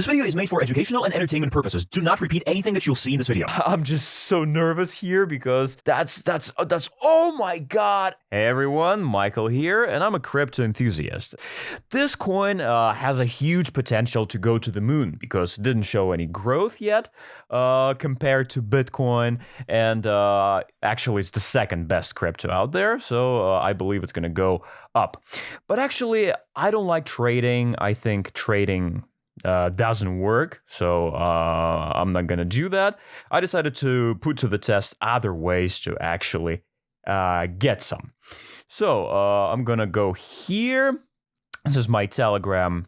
This video is made for educational and entertainment purposes. Do not repeat anything that you'll see in this video. I'm just so nervous here because that's oh my god. Hey everyone, Michael here, and I'm a crypto enthusiast. This coin has a huge potential to go to the moon because it didn't show any growth yet compared to Bitcoin, and actually it's the second best crypto out there, so I believe it's gonna go up. But actually, I don't like trading. I think trading doesn't work, so I'm not gonna do that. I decided to put to the test other ways to actually get some. So I'm gonna go here. This is my Telegram.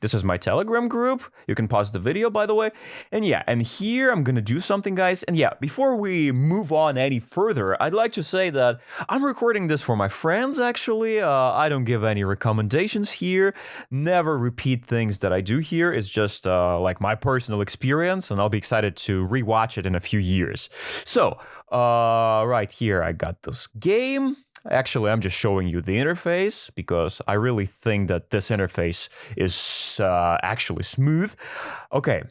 This is my Telegram group. You can pause the video, by the way. And yeah, and here I'm gonna do something, guys. And yeah, before we move on any further, I'd like to say that I'm recording this for my friends, actually. I don't give any recommendations here. Never repeat things that I do here. It's just like my personal experience, and I'll be excited to rewatch it in a few years. So, right here, I got this game. Actually, I'm just showing you the interface because I really think that this interface is actually smooth. Okay,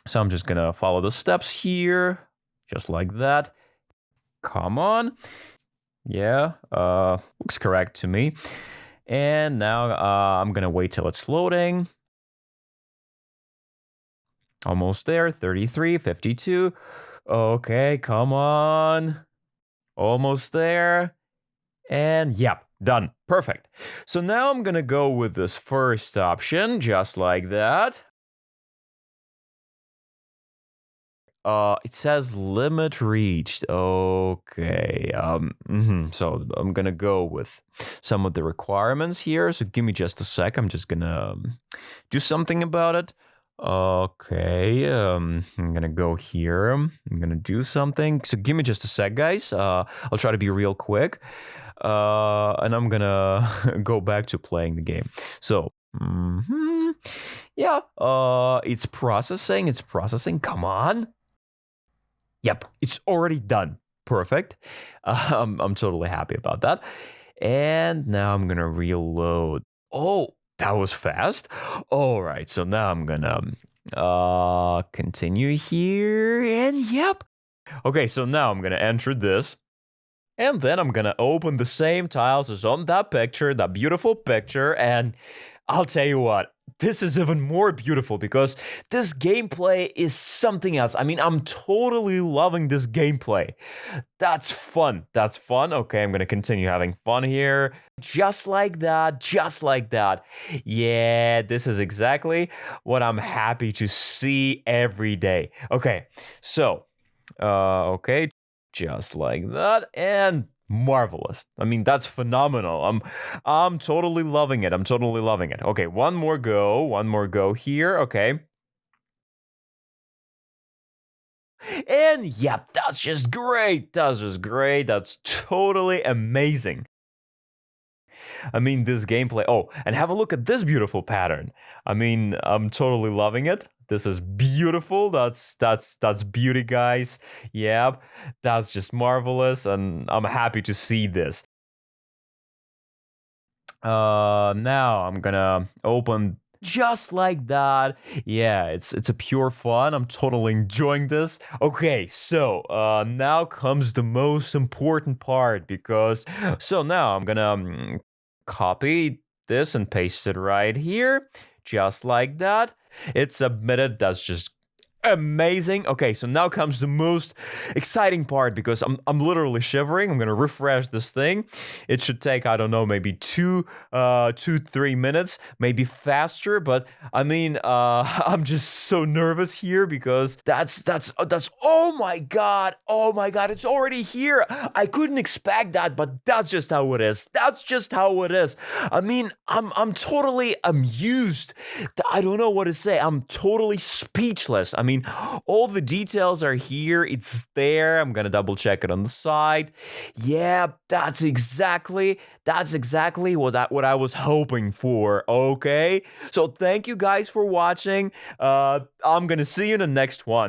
so I'm just gonna follow the steps here, just like that. Come on. Yeah, looks correct to me. And now I'm gonna wait till it's loading. Almost there, 33, 52. Okay, come on. Almost there. And yep, done. Perfect. So now I'm gonna go with this first option, just like that. It says limit reached. Okay. So I'm gonna go with some of the requirements here. So give me just a sec. I'm just gonna do something about it. Okay, I'm gonna go here. I'm gonna do something. So give me just a sec, guys. I'll try to be real quick. And I'm gonna go back to playing the game. So, yeah, it's processing. Come on. Yep, it's already done. Perfect. I'm totally happy about that. And now I'm gonna reload. Oh, that was fast. All right, so now I'm gonna continue here, and yep. Okay, so now I'm gonna enter this. And then I'm gonna open the same tiles as on that picture, that beautiful picture, and I'll tell you what, this is even more beautiful because this gameplay is something else. I mean, I'm totally loving this gameplay. That's fun. Okay, I'm gonna continue having fun here. Just like that. Yeah, this is exactly what I'm happy to see every day. Okay, so, okay. Just like that, and marvelous. I mean, that's phenomenal. I'm totally loving it. Okay, one more go here. Okay. And yep, that's just great. That's totally amazing. I mean, this gameplay. Oh, and have a look at this beautiful pattern. I mean, I'm totally loving it. This is beautiful. That's beauty, guys. Yeah, that's just marvelous, and I'm happy to see this. Now I'm gonna open just like that. Yeah, it's a pure fun. I'm totally enjoying this. Okay, so now comes the most important part because so now I'm gonna copy this and paste it right here, just like that. It's submitted. That's just amazing. Okay, so now comes the most exciting part because I'm literally shivering. I'm gonna refresh this thing. It should take, I don't know, maybe 3 minutes, maybe faster. But I mean, I'm just so nervous here because that's oh my god, it's already here. I couldn't expect that, but that's just how it is. I mean, I'm totally amused. I don't know what to say. I'm totally speechless. I mean, all the details are here. It's there. I'm gonna double check it on the side. Yeah, that's exactly what I was hoping for. Okay, so thank you guys for watching. I'm gonna see you in the next one.